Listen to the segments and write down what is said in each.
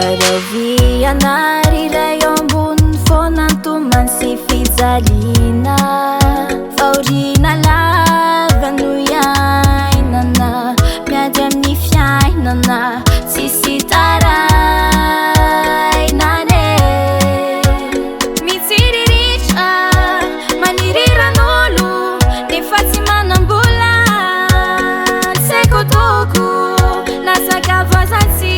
Vianariray ambony fonantomany sy fijalina faorina lava no iainana miady amin'ny fiainana tsisy tarainane mitsiriritra maniriran'olo nefa tsy manambola tsaiko toko nasakavazatsy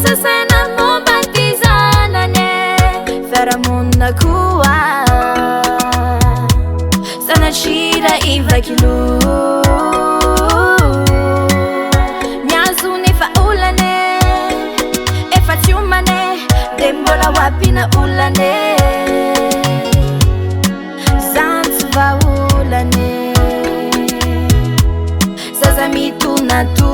sasana mombatizanane fiaramonina koa sanatria ivakilo miazony efa olane efa tsy omane de mbola hoampina olane zantsy vaolane zaza mitonatu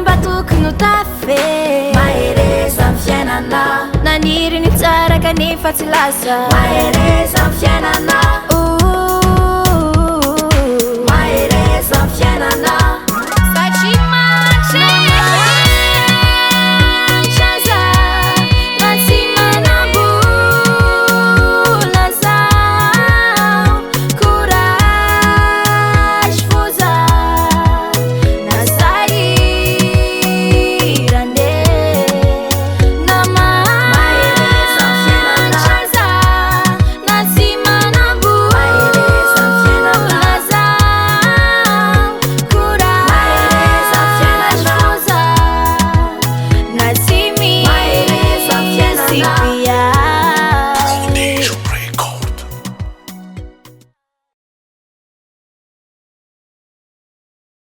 Batokno tafe maherezo am fiainana naniry ny tsara kanefa tsy lasa maherezo am fiainana